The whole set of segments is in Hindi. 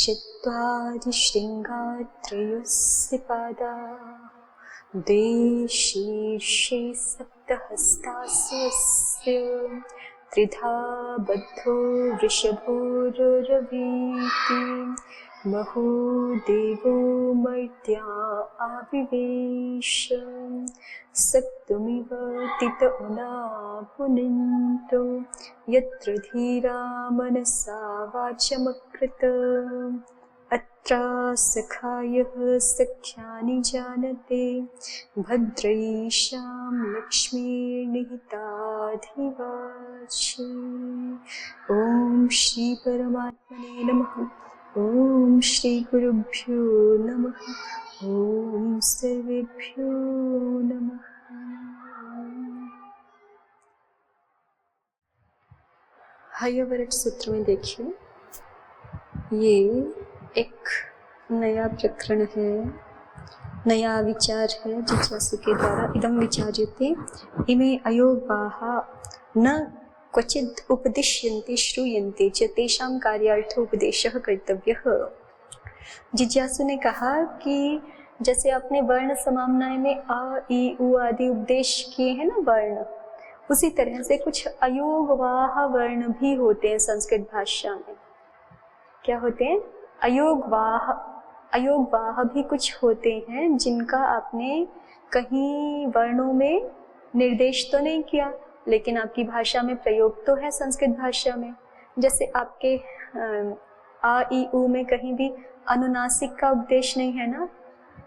चत्वारि शृङ्गात्रयोस्य पादा द्वे शीर्षे सप्तहस्तास्यस्य त्रिधा बद्धो वृषभोरवीति महो देवो मर्त्या आविवेश सक्तुमिव तित उना पुनन्तो यत्र धीरा मनसा वाचमकृत अत्र सखायः सख्यानि जानते भद्रैषां लक्ष्मीर्निहिताधिवाची। ओम श्री परमात्मने नमः। ओम श्री गुरुभ्यो नमः। ओम सर्वेभ्यो नमः। हयवरट सूत्र में देखिए, ये एक नया प्रकरण है, नया विचार है जिज्ञासु के द्वारा। इदं विचार्यते इमे अयोगाः न क्वचित् उपदिश्यन्ते श्रूयन्ते च तेषां कार्यार्थ उपदेशः कर्तव्यः। जिज्ञासु ने कहा कि जैसे आपने वर्ण समाम्नाय में अ ई उ आदि उपदेश किए हैं ना वर्ण, उसी तरह से कुछ अयोगवाह वर्ण भी होते हैं संस्कृत भाषा में। क्या होते हैं? अयोगवाह भी कुछ होते हैं जिनका आपने कहीं वर्णों में निर्देश तो नहीं किया, लेकिन आपकी भाषा में प्रयोग तो है संस्कृत भाषा में। जैसे आपके आ ई उ में कहीं भी अनुनासिक का उपदेश नहीं है ना,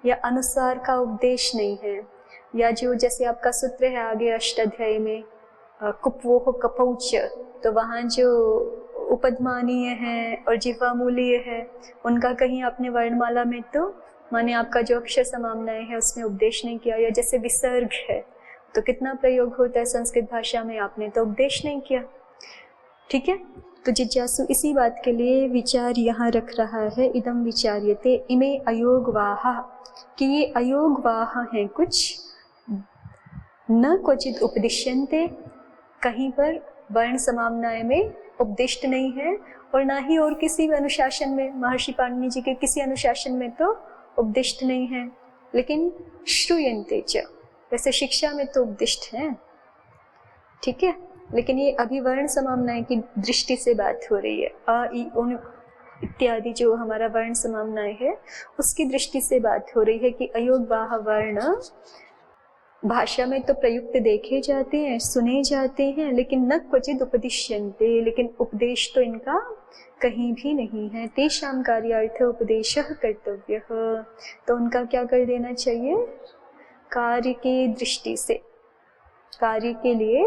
या अनुसार का उपदेश नहीं है, या जो जैसे आपका सूत्र है आगे अष्टाध्यायी में कुपवोह कपौच, तो वहाँ जो उपदमानीय है और जिह्वामूलीय है उनका कहीं आपने वर्णमाला में तो माने आपका जो अक्षर समाम्नाय है उसमें उपदेश नहीं किया। या जैसे विसर्ग है तो कितना प्रयोग होता है संस्कृत भाषा में, आपने तो उपदेश नहीं किया। ठीक है, तो जिज्ञासु इसी बात के लिए विचार यहाँ रख रहा है। इदं विचार्यते इमे अयोगवाह, कि ये अयोगवाह हैं कुछ, न क्वचित उपदिश्यन्ते, कहीं पर वर्ण समाम्नाय में उपदिष्ट नहीं है, और ना ही और किसी भी अनुशासन में, महर्षि पाणिनि जी के किसी अनुशासन में तो उपदिष्ट नहीं है। लेकिन श्रूयन्ते च, वैसे शिक्षा में तो उपदिष्ट है। ठीक है, लेकिन ये अभी वर्ण समाम्नाय की दृष्टि से बात हो रही है। अ ई उ इत्यादि जो हमारा वर्ण समाम्नाय है उसकी दृष्टि से बात हो रही है कि अयोगवाह वर्ण भाषा में तो प्रयुक्त देखे जाते हैं, सुने जाते हैं, लेकिन न क्वचित उपदिश्यन्ते, लेकिन उपदेश तो इनका कहीं भी नहीं है। तेषां कार्यार्थ उपदेशः कर्तव्यः, तो उनका क्या कर देना चाहिए? कार्य की दृष्टि से, कार्य के लिए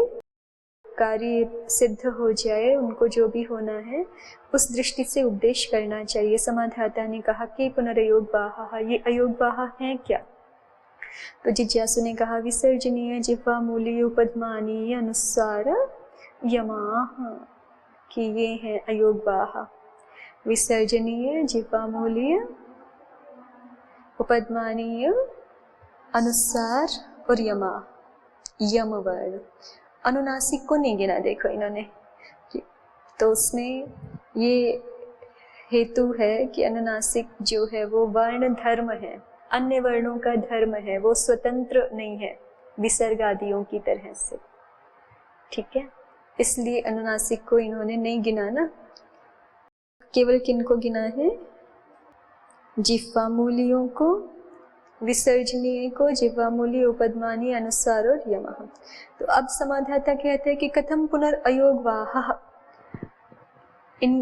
कार्य सिद्ध हो जाए, उनको जो भी होना है उस दृष्टि से उपदेश करना चाहिए। समाधाता ने कहा कि पुनरयोगवाह, ये अयोगवाह हैं क्या? तो जिज्ञासु ने कहा विसर्जनीय जिह्वामूलीय उपदमानीय अनुसार यमाः, कि ये हैं अयोगवाह। विसर्जनीय जिह्वामूलीय उपदमानीय अनुसार और यमा, यम वर्ण। अनुनासिक को नहीं गिना देखो इन्होंने, तो उसमें ये हेतु है कि अनुनासिक जो है वो वर्ण धर्म है, अन्य वर्णों का धर्म है, वो स्वतंत्र नहीं है विसर्ग आदियों की तरह से। ठीक है, इसलिए अनुनासिक को इन्होंने नहीं गिना ना, केवल किनको गिना है? जिह्वामूलियों को, विसर्जनीय को, जिह्वामूली, उपदमानी, अनुसार और यमः। तो अब समाधाता कहते हैं कि कथम पुनरअयोगवाह, इन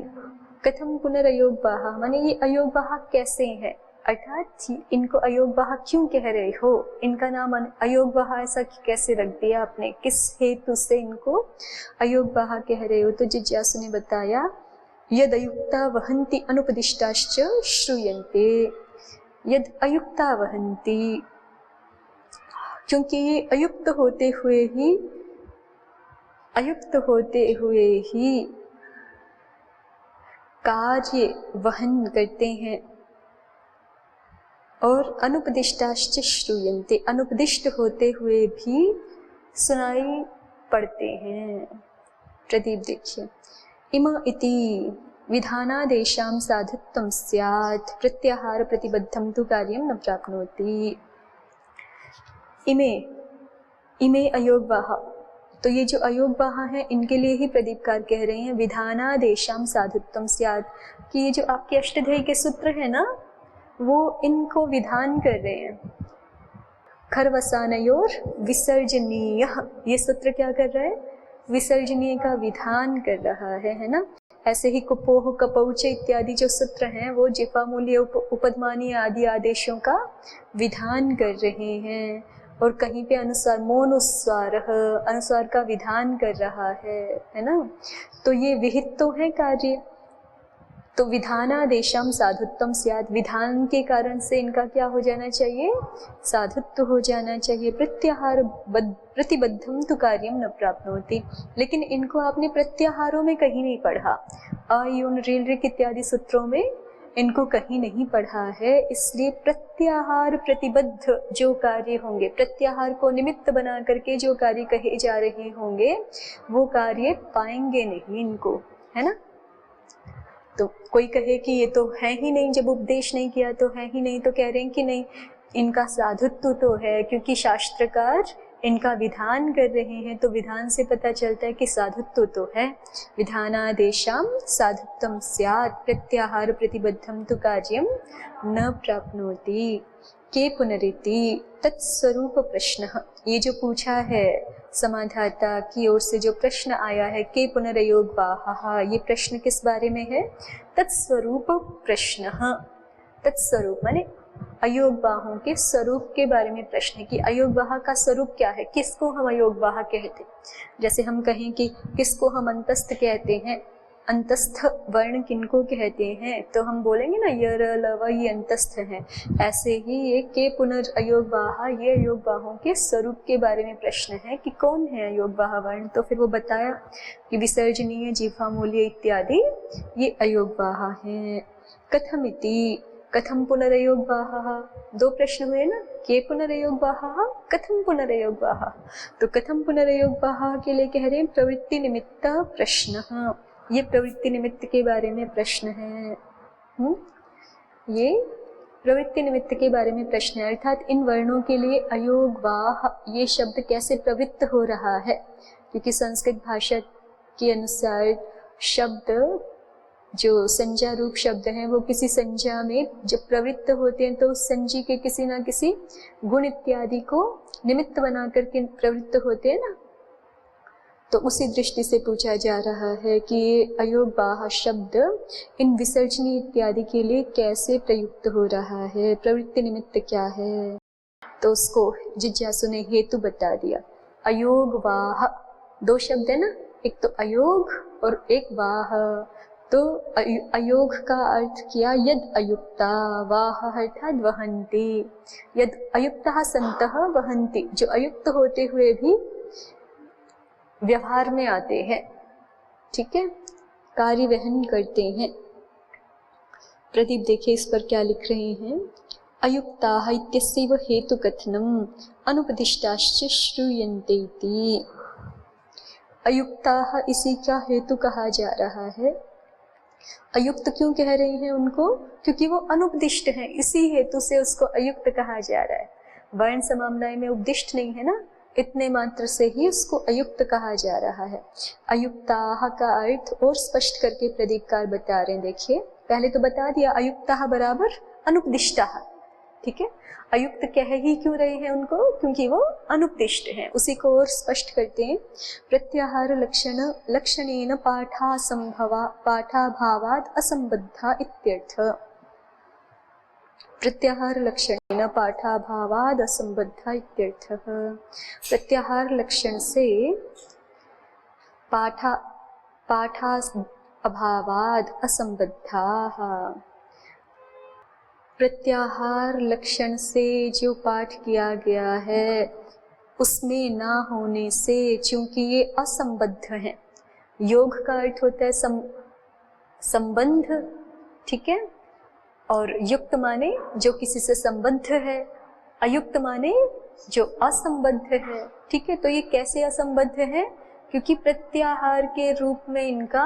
कथम पुनरअयोगवाह माने ये अयोगवाह कैसे है, अर्थात इनको अयोगवाह क्यों कह रहे हो, इनका नाम अयोगवाह ऐसा कैसे रख दिया आपने, किस हेतु से इनको अयोगवाह कह रहे हो? तो जिज्ञासु ने बताया यद अयुक्ता वहन्ति अनुपदिष्टाश्च श्रूयन्ते, यद अयुक्ता वहन्ति, क्योंकि ये अयुक्त होते हुए ही कार्य वहन करते हैं, और अनुपदिष्टाश्च श्रूयन्ते, अनुपदिष्ट होते हुए भी सुनाई पड़ते हैं। प्रदीप देखिए, इम इति विधानादेशां साधुत्वं स्यात् प्रत्याहार प्रतिबद्धं तु कार्यं न प्राप्नोति। इमे इमे अयोग्वाः, तो ये जो अयोग्वाः हैं इनके लिए ही प्रदीपकार कह रहे हैं विधानादेशां साधुत्वं स्यात्, कि ये जो आपके अष्टध्यायी के सूत्र है ना वो इनको विधान कर रहे हैं। खरवसानयोर विसर्जनीय, ये सूत्र क्या कर रहा है, विसर्जनीय का विधान कर रहा है ना। ऐसे ही कुपोह कपौच इत्यादि जो सूत्र हैं वो जिह्वामूल्य उपदमानी आदि आदेशों का विधान कर रहे हैं। और कहीं पे अनुस्वार मोनुस्वार अनुस्वार का विधान कर रहा है ना। तो ये विहित तो है कार्य। तो विधानादेशम साधुत्वम स्यात्, विधान के कारण से इनका क्या हो जाना चाहिए, साधुत्व हो जाना चाहिए। प्रत्याहार प्रतिबद्धम तु कार्यम न प्राप्नोति, लेकिन इनको आपने प्रत्याहारों में कहीं नहीं पढ़ा, अयून रील रिक इत्यादि सूत्रों में इनको कहीं नहीं पढ़ा है। इसलिए प्रत्याहार प्रतिबद्ध जो कार्य होंगे, प्रत्याहार को निमित्त बना करके जो कार्य कहे जा रहे होंगे वो कार्य पाएंगे नहीं इनको, है ना। तो कोई कहे कि ये तो है ही नहीं, जब उपदेश नहीं किया तो है ही नहीं, तो कह रहे हैं कि नहीं, इनका साधुत्व तो है, क्योंकि शास्त्रकार इनका विधान कर रहे हैं, तो विधान से पता चलता है कि साधुत्व तो है। विधानादेशाम साधुत्वम स्यात् प्रत्याहार प्रतिबद्धम तु कार्यम न प्राप्नोति। के पुनरिति तत्स्वरूप प्रश्न, ये जो पूछा है समाधाता की ओर से जो प्रश्न आया है के पुनरयोगवाहा, ये प्रश्न किस बारे में है, तत्स्वरूप प्रश्न। तत्स्वरूप माने अयोगवाहों के स्वरूप के बारे में प्रश्न है कि अयोगवाह का स्वरूप क्या है, किसको हम अयोगवाह कहते हैं। जैसे हम कहें कि किसको हम अंतस्थ कहते हैं, अंतस्थ वर्ण किनको कहते हैं, तो हम बोलेंगे ना यर लव ये अंतस्थ हैं। ऐसे ही ये के पुनर्अयोगवाह, ये अयोगवाहों के स्वरूप के बारे में प्रश्न है कि कौन है अयोगवाह वर्ण। तो फिर वो बताया कि विसर्जनीय जिह्वामूल्य इत्यादि ये अयोगवाह हैं। कथमिति कथम पुनरयोगवाह, दो प्रश्न हुए ना, के पुनरयोगवाह कथम पुनरयोगवाह। तो कथम पुनरयोगवाह के लिए कह रहे हैं प्रवृत्ति निमित्त प्रश्न, ये प्रवृत्ति निमित्त के बारे में प्रश्न है। ये प्रवृत्ति निमित्त के बारे में प्रश्न है, अर्थात इन वर्णों के लिए अयोगवाह ये शब्द कैसे प्रवृत्त हो रहा है, क्योंकि संस्कृत भाषा के अनुसार शब्द जो संज्ञा रूप शब्द हैं वो किसी संज्ञा में जब प्रवृत्त होते हैं तो उस संज्ञा के किसी ना किसी गुण इत्यादि को निमित्त बना करके प्रवृत्त होते हैं ना। तो उसी दृष्टि से पूछा जा रहा है कि ये अयोगवाह शब्द इन विसर्जनी इत्यादि के लिए कैसे प्रयुक्त हो रहा है, प्रवृत्ति निमित्त क्या है। तो उसको जिज्ञासु ने हेतु बता दिया। अयोगवाह दो शब्द है ना, एक तो अयोग और एक वाह। तो अयोग का अर्थ किया यद अयुक्ता, वाह अर्थात वहन्ति, यद अयुक्ता सन्तः वहन्ति, जो अयुक्त होते हुए भी व्यवहार में आते हैं, ठीक है, कार्य वहन करते हैं। प्रदीप देखिए इस पर क्या लिख रहे हैं। अयुक्ताः इत्यस्यैव हेतु कथनम् अनुपदिष्टाश्च श्रूयन्ते इति। अयुक्ताः इसी का हेतु कहा जा रहा है। अयुक्त क्यों कह रहे हैं उनको, क्योंकि वो अनुपदिष्ट हैं, इसी हेतु से उसको अयुक्त कहा जा रहा है। वर्ण समाम्नाय में उपदिष्ट नहीं है ना, इतने मात्र से ही उसको अयुक्त कहा जा रहा है। अयुक्ताः का अर्थ और स्पष्ट करके प्रदीपकार बता रहे हैं। देखिए पहले तो बता दिया अयुक्ताः बराबर अनुपदिष्टाः, ठीक है। अयुक्त कह ही क्यों रहे हैं उनको, क्योंकि वो अनुपदिष्ट हैं। उसी को और स्पष्ट करते हैं। प्रत्याहार लक्षणेन पाठाभावाद असंबद्धा इत्यर्थ। प्रत्याहार लक्षणेन पाठाभावाद असंबद्धा इत्यर्थ। प्रत्याहार लक्षण से पाठा अभावाद असंबद्धाः, प्रत्याहार लक्षण से जो पाठ किया गया है उसमें ना होने से, चूंकि ये असंबद्ध हैं। योग का अर्थ होता है संबंध, ठीक है, और युक्त माने जो किसी से संबद्ध है, अयुक्त माने जो असंबद्ध है, ठीक है। तो ये कैसे असंबद्ध है, क्योंकि प्रत्याहार के रूप में इनका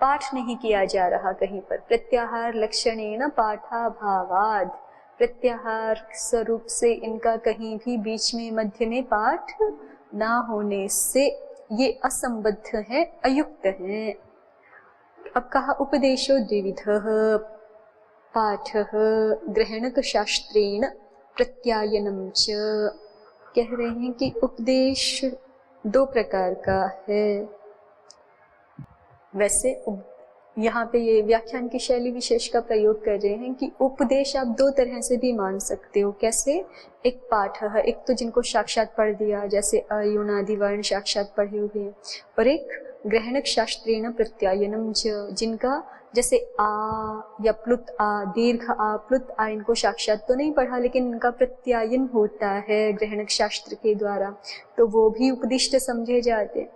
पाठ नहीं किया जा रहा कहीं पर। प्रत्याहार लक्षणेन पाठाभावाद, प्रत्याहार स्वरूप से इनका कहीं भी बीच में मध्य में पाठ ना होने से ये असंबद्ध है, अयुक्त है। अब कहा उपदेशो द्विविधः, पाठः ग्रहणक शास्त्रेण प्रत्यायनम च। कह रहे हैं कि उपदेश दो प्रकार का है। वैसे यहाँ पे ये व्याख्यान की शैली विशेष का प्रयोग कर रहे हैं कि उपदेश आप दो तरह से भी मान सकते हो। कैसे? एक पाठ है, एक तो जिनको साक्षात पढ़ दिया, जैसे अयुनादि वर्ण साक्षात पढ़े हुए, और एक ग्रहणक शास्त्रेण प्रत्यायनम च, जिनका जैसे आ या प्लुत आ, दीर्घ आ, प्लुत आ, इनको साक्षात तो नहीं पढ़ा लेकिन इनका प्रत्यायन होता है ग्रहणक शास्त्र के द्वारा, तो वो भी उपदिष्ट समझे जाते।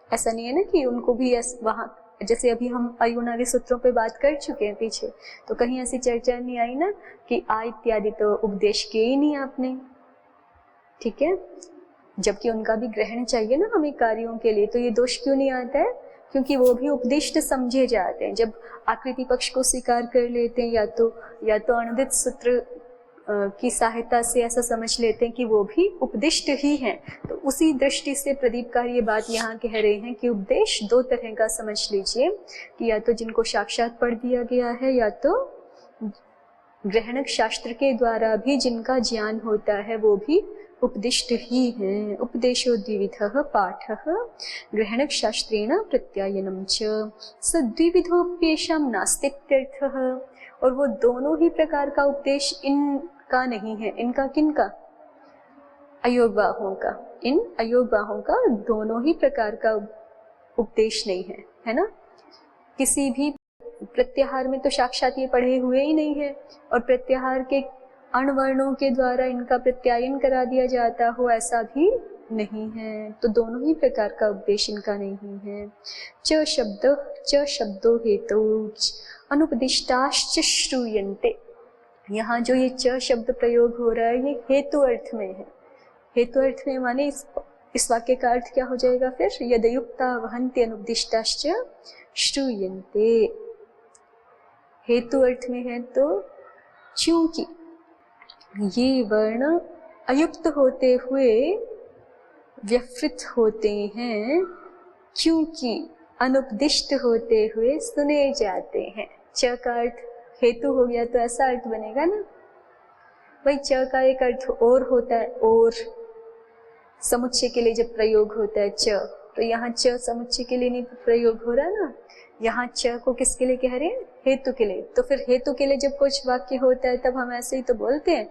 ऐसा नहीं है ना कि उनको भी वहाँ, जैसे अभी हम अयुनादि सूत्रों पे बात कर चुके हैं पीछे, तो कहीं ऐसी चर्चा नहीं आई ना कि आ इत्यादि तो उपदेश किए ही नहीं आपने, ठीक है, जबकि उनका भी ग्रहण चाहिए ना हमें कार्यों के लिए। तो ये दोष क्यों नहीं आता है? क्योंकि वो भी उपदिष्ट समझे जाते हैं। जब आकृति पक्ष को स्वीकार कर लेते हैं या तो अनूदित सूत्र की सहायता से ऐसा समझ लेते हैं कि वो भी उपदिष्ट ही हैं, तो उसी दृष्टि से प्रदीपकार ये बात यहाँ कह रहे हैं कि उपदेश दो तरह का समझ लीजिए, कि या तो जिनको साक्षात पढ़ दिया गया है, या तो ग्रहणक शास्त्र के द्वारा भी जिनका ज्ञान होता है वो भी उपदिष्ट ही हैं। उपदेशो द्विविधः पाठः ग्रहणक शास्त्रेण प्रत्यायनम च स द्विविधोप्येषां नास्तीत्यर्थः। और वो दोनों ही प्रकार का उपदेश इनका नहीं है। इनका किनका? अयोगवाहों का। इन अयोगवाहों का दोनों ही प्रकार का उपदेश नहीं है, है ना। किसी भी प्रत्याहार में तो साक्षात ये पढ़े हुए ही नहीं है, और प्रत्याहार के अणवर्णों के द्वारा इनका प्रत्यायन करा दिया जाता हो, ऐसा भी नहीं है। तो दोनों ही प्रकार का उपदेश इनका नहीं है। च शब्दो हेतुश्च अनुपदिष्टाश्च श्रूयन्ते। यहाँ जो ये च शब्द प्रयोग हो रहा है ये हेतु अर्थ में है। हेतु अर्थ में माने इस वाक्य का अर्थ क्या हो जाएगा फिर? यदयुक्ता वहन्ति अनुपदिष्टाश्च श्रूयन्ते। हेतु अर्थ में है तो चूंकि ये वर्ण अयुक्त होते हुए व्यवृत होते हैं, क्योंकि अनुपदिष्ट होते हुए सुने जाते हैं। च का अर्थ हेतु हो गया तो ऐसा अर्थ बनेगा ना भाई। च का एक अर्थ और होता है, और समुच्चय के लिए जब प्रयोग होता है च, तो यहाँ च समुच्चय के लिए नहीं प्रयोग हो रहा ना, यहाँ च को किसके लिए कह रहे हैं? हेतु के लिए। तो फिर हेतु के लिए जब कुछ वाक्य होता है तब हम ऐसे ही तो बोलते हैं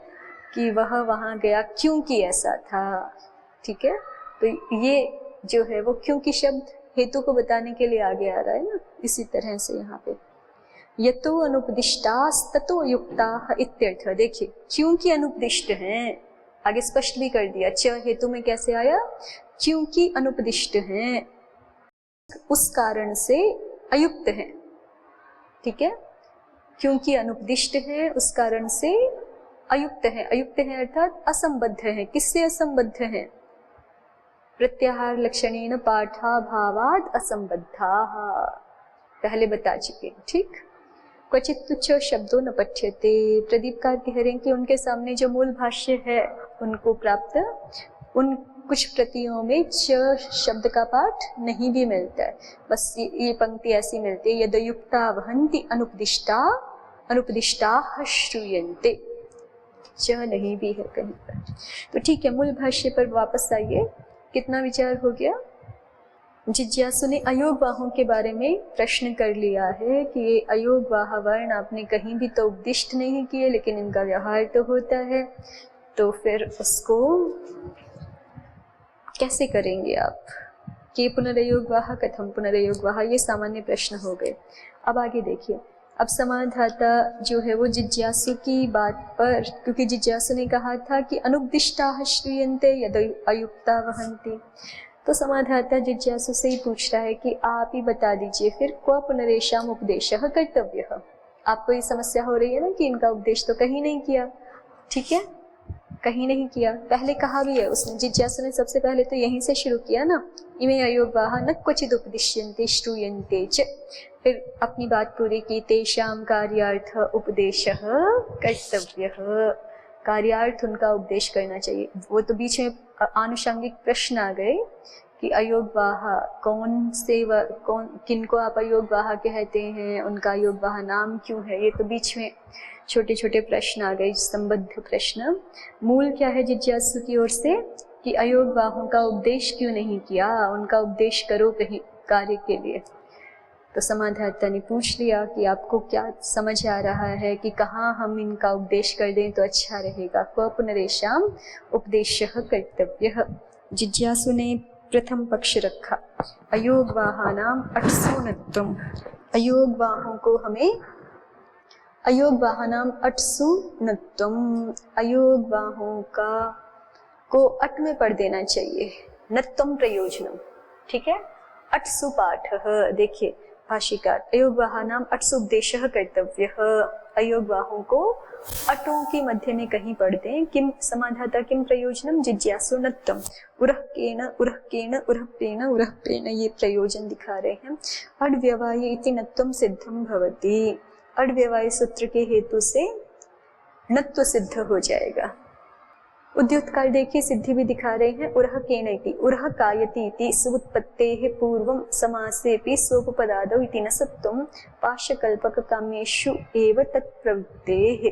कि वह वहां गया क्योंकि ऐसा था, ठीक है। तो ये जो है वो क्योंकि शब्द हेतु को बताने के लिए आगे आ रहा है ना। इसी तरह से यहाँ पे यतो अनुपदिष्टास्ततो युक्ताः इत्यर्थ। देखिए क्योंकि अनुपदिष्ट हैं, आगे स्पष्ट भी कर दिया। च हेतु में कैसे आया? क्योंकि अनुपदिष्ट हैं, उस कारण से अयुक्त हैं, ठीक है। क्योंकि अनुपदिष्ट हैं उस कारण से अयुक्त हैं। अयुक्त हैं अर्थात असंबद्ध हैं। किससे असंबद्ध हैं? प्रत्याहार लक्षणेन पाठाभावाद असंबद्धाः, पहले बता चुके हैं, ठीक। क्वचित तुच्छ शब्दों न पठ्यते। प्रदीपकार कह रहे हैं कि उनके सामने जो मूल भाष्य है उनको प्राप्त उन कुछ प्रतियों में च शब्द का पाठ नहीं भी मिलता है, बस ये पंक्ति ऐसी मिलती है, यदयुक्ता वहन्ति अनुपदिष्टाः श्रूयन्ते। च नहीं भी है कहीं पर। तो ठीक है, मूल भाष्य पर वापस आइए। कितना विचार हो गया? जिज्ञासु ने अयोगवाहों के बारे में प्रश्न कर लिया है कि ये अयोगवाह वर्ण आपने कहीं भी तो उपदिष्ट नहीं किए, लेकिन इनका व्यवहार तो होता है, तो फिर उसको कैसे करेंगे आप? कि पुनरयोगवाह कथम पुनरयोगवाह, ये सामान्य प्रश्न हो गए। अब आगे देखिए। अब समाधाता जो है वो जिज्ञासु की बात पर, क्योंकि जिज्ञासु ने कहा था कि अनुपदिष्टाः श्रूयन्ते यद अयुक्ता वहन्ति, तो समाधाता जिज्ञासु से ही पूछ रहा है कि आप ही बता दीजिए फिर क्व पुनरेषाम उपदेशः कर्तव्यः। आपको ये समस्या हो रही है ना कि इनका उपदेश तो कहीं नहीं किया, ठीक है, कहीं नहीं किया। पहले कहा भी है उसने, जिज्ञासु ने सबसे पहले तो यहीं से शुरू किया ना, इमे अयोगवाः न क्वचिद उपदिश्यन्ते श्रूयन्ते च। फिर अपनी बात पूरी की। तेषां कार्यार्थ उपदेशः कर्तव्यः, कार्यार्थ उनका उपदेश करना चाहिए। वो तो बीच में आनुषंगिक प्रश्न आ गए कि अयोगवाह कौन किनको आप अयोगवाह कहते हैं, उनका अयोगवाह नाम क्यों है, ये तो बीच में छोटे छोटे प्रश्न आ गए, संबद्ध प्रश्न। मूल क्या है जिज्ञासु की ओर से कि अयोगवाहों का उपदेश क्यों नहीं किया, उनका उपदेश करो कहीं कार्य के लिए। तो समाधाता ने पूछ लिया कि आपको क्या समझ आ रहा है कि कहाँ हम इनका उपदेश कर दें तो अच्छा रहेगा। क्व पुनरेषाम उपदेशः कर्तव्यः। जिज्ञासु ने प्रथम पक्ष रखा, अयोगवाहानाम अट्सूनत्वम, अयोगवाहों को हमें अयोगवाहानाम अट्सूनत्वम, अयोगवाहों को अट में पढ़ देना चाहिए, नत्वम प्रयोजनम, ठीक है। अट्सु पाठः, देखिए भाष्यकार, अयोगवाहानाम अट्सु उपदेशः कर्तव्यः, अयोगवाहों को अटों के मध्य में कहीं पढ़ दें। किम समाधाता किम प्रयोजनम, जिज्ञासु नत्वम, उरहकेन उरहकेन उरहपेन उरहपेन, ये प्रयोजन दिखा रहे हैं। अड्व्यवाय इति नत्वम सिद्धम भवति, अड्व्यवाय सूत्र के हेतु से नत्व सिद्ध हो जाएगा। उद्युत्काल देखिए सिद्धि भी दिखा रहे हैं। उरह केनैति उरह कायति इति सुत्पत्तेः पूर्वं समासेपि सोपपदादौ इति न सत्वं पाशकल्पक काम्येषु एव तत्प्रवृत्तेः।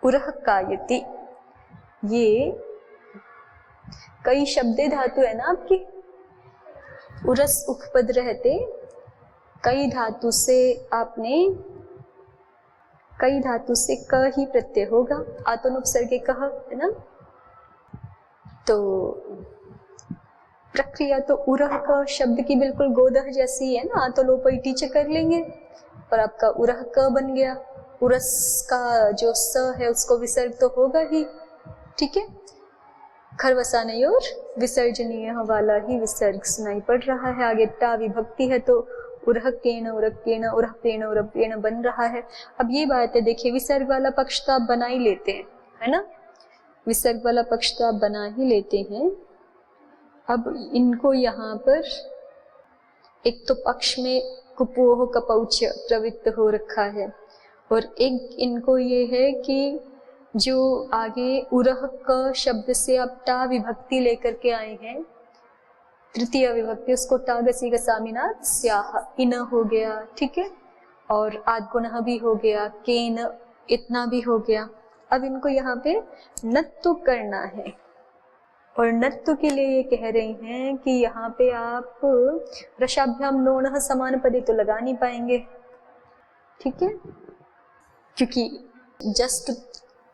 उरह कायति, ये कई शब्दे धातु है ना आपकी, उरस उपपद रहते, कई धातु से आपने कई धातु से क ही प्रत्यय होगा, आत्मोपसर्गे कह है ना। तो प्रक्रिया तो उरह का शब्द की बिल्कुल गोदह जैसी है ना, तो लोप टीचे कर लेंगे और आपका उरह क बन गया। उरस का जो स है उसको विसर्ग तो होगा ही, ठीक है। खरवसाने और विसर्जनीय वाला ही विसर्ग सुनाई पड़ रहा है। आगे टा विभक्ति है तो उरहकेन उरहकेन उरहपेन उरहपेन बन रहा है। अब ये बात है, देखिए विसर्ग वाला पक्ष तो आप बना ही लेते हैं, है ना, विसर्ग वाला पक्ष तो आप बना ही लेते हैं। अब इनको यहाँ पर एक तो पक्ष में कुपोह कपौच प्रवृत्त हो रखा है, और एक इनको ये है कि जो आगे उरह क शब्द से आप टा विभक्ति लेकर के आए हैं, तृतीय विभक्ति, उसको टा गसी गसामिनात् स्याह, इन हो गया, ठीक है, और आद्गुणः भी हो गया, केन इतना भी हो गया। अब इनको यहाँ पे नत्तु करना है, और नत्तु के लिए ये कह रहे हैं कि यहाँ पे आप रसाभ्याम नोणः समान पदे तो लगा नहीं पाएंगे, ठीक है, क्योंकि जस्ट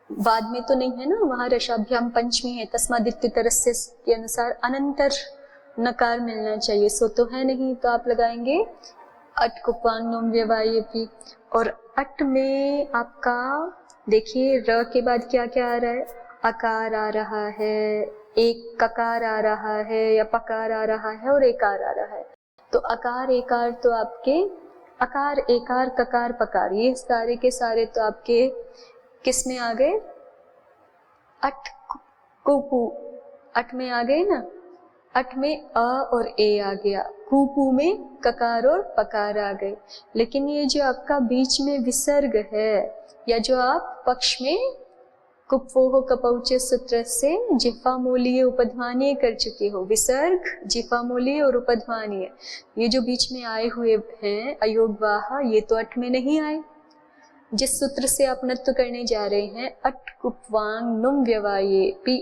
बाद में तो नहीं है ना, वहाँ रसाभ्याम पंचमी है, तस्मादित्युतरस्य के अनुसार अनंतर नकार मिलना चाहिए, सो तो है नहीं, तो आप लगाएंगे अट कुपांग नोम व्यवायेपि। और अट में आपका देखिए र के बाद क्या क्या आ रहा है, अकार आ रहा है, एक ककार आ रहा है या पकार आ रहा है, और एकार आ रहा है। तो अकार एकार तो आपके अकार एकार ककार पकार, ये सारे के सारे तो आपके किस में आ गए, अट कुपू, अट में आ गए ना। अट में अ और ए आ गया, कुपू में ककार और पकार आ गए। लेकिन ये जो आपका बीच में विसर्ग है, या जो आप पक्ष में कुपोह कपौच सूत्र से जिह्वामूलीय उपध्मानीय कर चुके हो, विसर्ग जिह्वामूलीय और उपध्मानीय, ये जो बीच में आए हुए हैं अयोगवाह, ये तो अट में नहीं आए। जिस सूत्र से आप नत्व करने जा रहे हैं, अट कुपवांग नुम व्यवायेपि,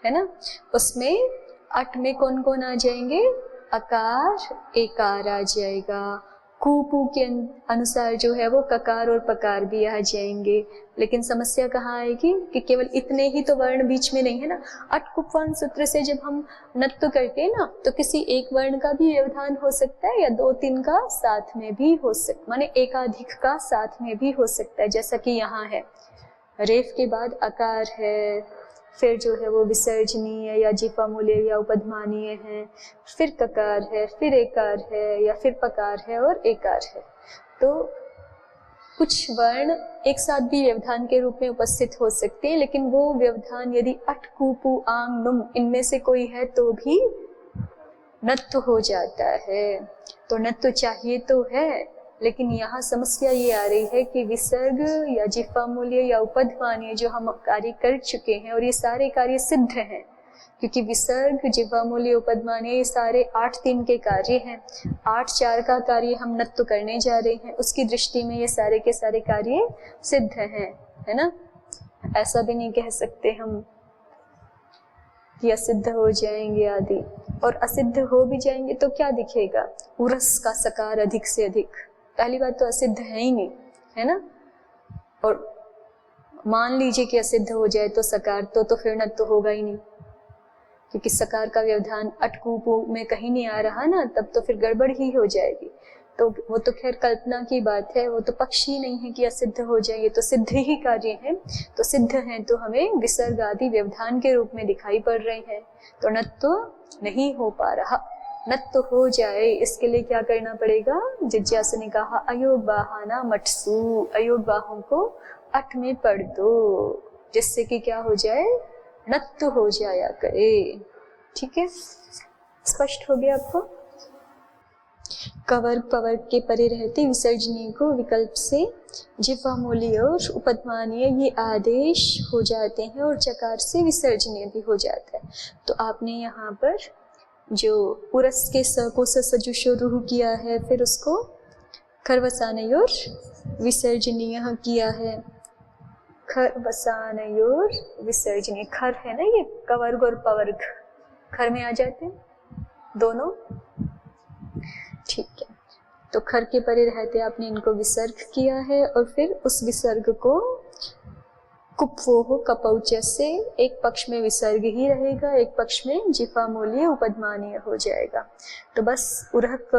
है ना, उसमें अट में कौन कौन आ जाएंगे, अकार एकार आ जाएगा, कुपू के अनुसार जो है वो ककार और पकार भी आ जाएंगे। लेकिन समस्या कहाँ आएगी कि केवल इतने ही तो वर्ण बीच में नहीं है ना। अट कुपवांग सूत्र से जब हम नत्व करते हैं ना, तो किसी एक वर्ण का भी व्यवधान हो सकता है, या दो तीन का साथ में भी हो सकता, माने एकाधिक का साथ में भी हो सकता है, जैसा कि यहाँ है, रेफ के बाद अकार है, फिर जो है वो विसर्जनीय या जिह्वामूलीय या उपध्मानीय है, फिर ककार है, फिर एकार है, या फिर पकार है और एकार है। तो कुछ वर्ण एक साथ भी व्यवधान के रूप में उपस्थित हो सकते हैं, लेकिन वो व्यवधान यदि अट कुपू आंग नुम इनमें से कोई है तो भी नत्व हो जाता है। तो नत्व चाहिए तो है, लेकिन यहाँ समस्या ये आ रही है कि विसर्ग या जिह्वा मूल्य या उपध्मानीय जो हम कार्य कर चुके हैं और ये सारे कार्य सिद्ध हैं, क्योंकि विसर्ग, जिह्वा मूल्य, उपध्मानीय ये सारे 8-3 के कार्य हैं। 8-4 का कार्य हम नत्व करने जा रहे हैं, उसकी दृष्टि में ये सारे के सारे कार्य सिद्ध हैं, है ना। ऐसा भी नहीं कह सकते हम कि असिद्ध हो जाएंगे आदि, और असिद्ध हो भी जाएंगे तो क्या दिखेगा, उरस का सकार अधिक से अधिक। पहली बात तो असिद्ध है ही नहीं, है ना। और मान लीजिए कि असिद्ध हो जाए तो सकार तो फिर न तो होगा ही नहीं, क्योंकि सकार का व्यवधान अटकूपू में कहीं नहीं आ रहा ना, तब तो फिर गड़बड़ ही हो जाएगी। तो वो तो खैर कल्पना की बात है, वो तो पक्ष ही नहीं है कि असिद्ध हो जाए, ये तो सिद्ध ही कार्य है। तो सिद्ध हैं तो हमें विसर्ग आदि व्यवधान के रूप में दिखाई पड़ रहे हैं, तो नत तो नहीं हो पा रहा। नत तो हो जाए, इसके लिए क्या करना पड़ेगा, जिज्ञासु ने कहा अयोग बाहाना मठसू, अयोग बाहों को अठ में पढ़ दो, जिससे कि क्या हो जाए, नत्व हो जाया करे। ठीक है, स्पष्ट हो गया आपको। कवर्ग पवर्ग के परे रहते विसर्जनीय को विकल्प से जिह्वा मूल्य और उपध्मानीय ये आदेश हो जाते हैं, और चकार से विसर्जनीय भी हो जाता है। तो आपने यहाँ पर जो उरस के स को सजुषो रूह किया है, फिर उसको खरवसानयोर विसर्जनीय किया है। खर वसानयोर विसर्जनीय, खर है ना ये, कवर्ग और पवर्ग खर में आ जाते हैं दोनों। ठीक है, तो खर के परे रहते आपने इनको विसर्ग किया है, और फिर उस विसर्ग को कुपवोह कपौच से एक पक्ष में विसर्ग ही रहेगा, एक पक्ष में जिह्वा मूल्य उपध्मानीय हो जाएगा। तो बस उरहक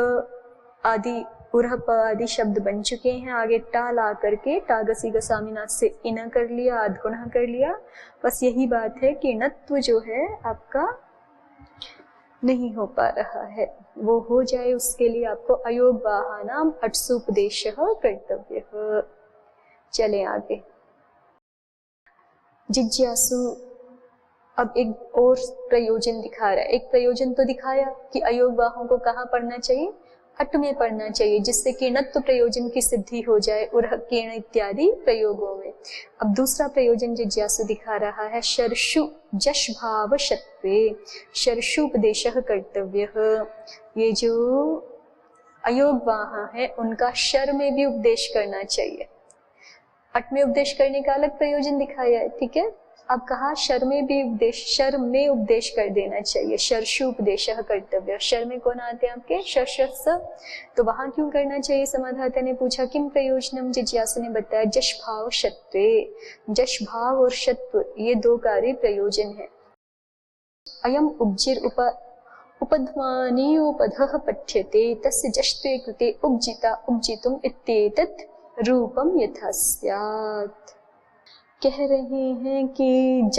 आदि, उरहप आदि शब्द बन चुके हैं। आगे टा ला करके टागसी गसामीनाथ से इना कर लिया, आधगुणा कर लिया। बस यही बात है कि नत्व जो है आपका नहीं हो पा रहा है, वो हो जाए उसके लिए आपको अयोग बाहानाम अट्सुपदेश कर्तव्य। चले आगे। जिज्ञासु अब एक और प्रयोजन दिखा रहा है। एक प्रयोजन तो दिखाया कि अयोग बाहों को कहाँ पढ़ना चाहिए, अट में पढ़ना चाहिए, जिससे कि नत्व प्रयोजन की सिद्धि हो जाए उरह केण इत्यादि प्रयोगों में। अब दूसरा प्रयोजन जिज्ञासु दिखा रहा है शर्षु जश भाव शत्वे शर्षुपदेश कर्तव्य। ये जो अयोग बाहा है उनका शर में भी उपदेश करना चाहिए। अट में उपदेश करने का अलग प्रयोजन दिखाया है, ठीक है। अब कहा शर में भी उपदेश, शर में उपदेश कर देना चाहिए, शर्षु उपदेश कर्तव्य। शर में कौन आते हैं आपके, शर्षस, तो वहां क्यों करना चाहिए, समाधाता ने पूछा। किम प्रयोजनम, जिज्ञासु ने बताया जश भाव शत्वे, जश भाव और शत्व ये दो कार्य प्रयोजन है। अयम उपजिर उपध्मानीयोपधः पठ्यते तस्य जश्त्वे कृते उपजिता उपजितुम इत्येतत् रूपम यथा स्यात्। कह रहे हैं कि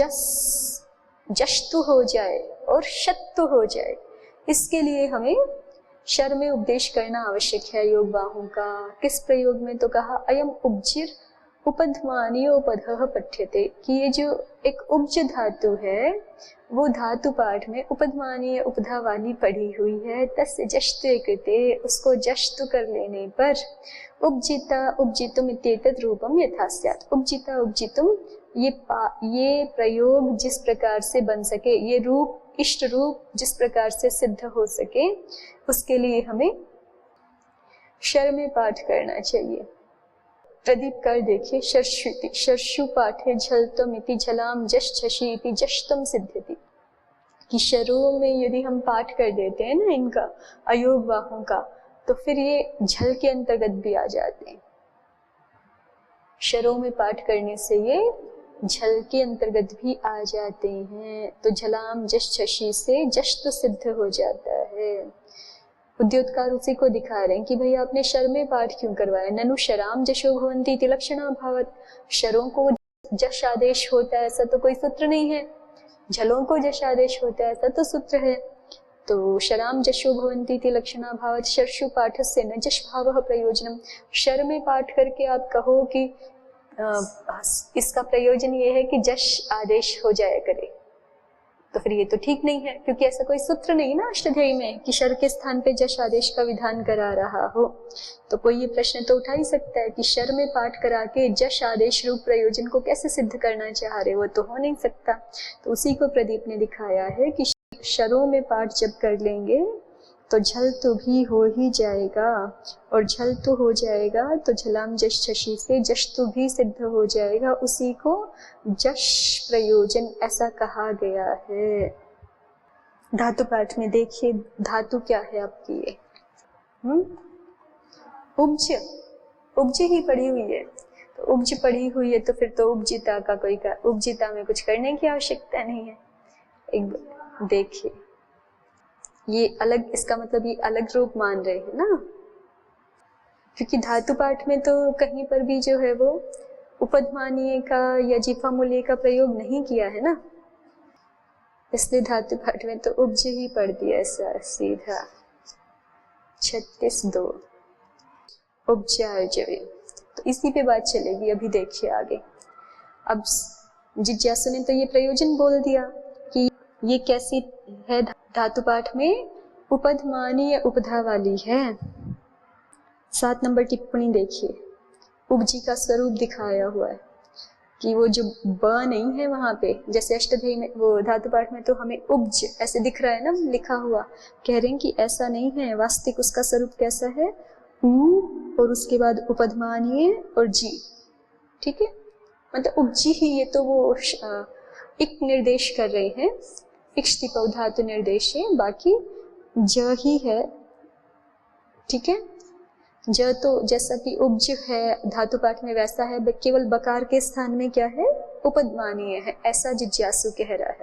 जश्तु हो जाए और शत्तु हो जाए, इसके लिए हमें शर में उपदेश करना आवश्यक है योग बाहों का। किस प्रयोग में, तो कहा अयम उपजिर उपध्मानीयोपधः पठ्यते, कि ये जो एक उपज धातु है वो धातु पाठ में उपध्मानीय उपधा वाली पढ़ी हुई है। तस्य जश्त्वे कृते, उसको जश्तु कर लेने पर उपजिता उपजितुम इत्येतत् रूपम यथा स्यात्। उपजिता उपजितुम ये प्रयोग जिस प्रकार से बन सके, ये रूप इष्ट रूप जिस प्रकार से सिद्ध हो सके, उसके लिए हमें शर में पाठ करना चाहिए। प्रदीप कर देखिए, शर्षुति शर्षु पाठे झलतम इति झलाम जश झषि इति जश्तम सिद्ध्यति, कि शरों में यदि हम पाठ कर देते हैं ना इनका अयोग बाहों का, तो फिर ये झल के अंतर्गत भी आ जाते हैं। शरों में पाठ करने से ये झल के अंतर्गत भी आ जाते हैं। तो झलाम जश झषि से जश तो सिद्ध हो जाता है। उद्योतकार उसी को दिखा रहे हैं कि भाई आपने शर में पाठ क्यों करवाया। ननु शराम जशो भवन्ति इति लक्षणा भावत, शरों को जश आदेश होता है ऐसा तो कोई सूत्र नहीं है, झलों को जश आदेश होता है ऐसा तो सूत्र है। तो शराम जशो भवन्ति इति लक्षणा भावत शर्षु पाठस्य न जश भावः प्रयोजनम। शर में पाठ करके आप कहो कि इसका प्रयोजन ये है कि जश आदेश हो जाया करे, तो फिर ये तो ठीक नहीं है, क्योंकि ऐसा कोई सूत्र नहीं ना अष्टाध्यायी में कि शर के स्थान पे जश आदेश का विधान करा रहा हो। तो कोई ये प्रश्न तो उठा ही सकता है कि शर में पाठ करा के जश आदेश रूप प्रयोजन को कैसे सिद्ध करना चाह रहे हो, तो हो नहीं सकता। तो उसी को प्रदीप ने दिखाया है कि शरों में पाठ जब कर लेंगे तो झल तो भी हो ही जाएगा, और झल तो हो जाएगा तो झलाम जश शशि से जश तो भी सिद्ध हो जाएगा। उसी को जश प्रयोजन ऐसा कहा गया है। धातु पाठ में देखिए धातु क्या है आपकी ये, उपज, उपज ही पड़ी हुई है। तो उपज पड़ी हुई है तो फिर तो उपजिता का कोई का उपजिता में कुछ करने की आवश्यकता नहीं है। एक देखिए ये अलग, इसका मतलब ये अलग रूप मान रहे हैं ना, क्योंकि धातु पाठ में तो कहीं पर भी जो है वो उपधमानीय का या जिफा मूल्य का प्रयोग नहीं किया है ना, इसलिए धातु पाठ में तो उपज ही पढ़ दिया ऐसा सीधा। 36(2) उपजार्जव्य। तो इसी पे बात चलेगी। अभी देखिए आगे। अब जिज्ञासु ने तो ये प्रयोजन बोल दिया कि ये कैसी है, धातु पाठ में उपधमानी या उपधा वाली है। 7 नंबर टिप्पणी देखिए, उपजी का स्वरूप दिखाया हुआ है कि वो जो ब नहीं है वहां पे, जैसे अष्टाध्यायी में वो धातु पाठ में तो हमें उपज ऐसे दिख रहा है ना लिखा हुआ, कह रहे हैं कि ऐसा नहीं है। वास्तविक उसका स्वरूप कैसा है, उ और उसके बाद उपधमानीय और जी, ठीक है, मतलब उपजी ही। ये तो वो एक निर्देश कर रहे हैं, इक्ष्तिपौ धातु निर्देश है, बाकी ज ही है, ठीक है। ज तो जैसा कि उपज है धातु पाठ में वैसा है, केवल बकार के स्थान में क्या है, उपधमानीय है, ऐसा जिज्ञासु कह रहा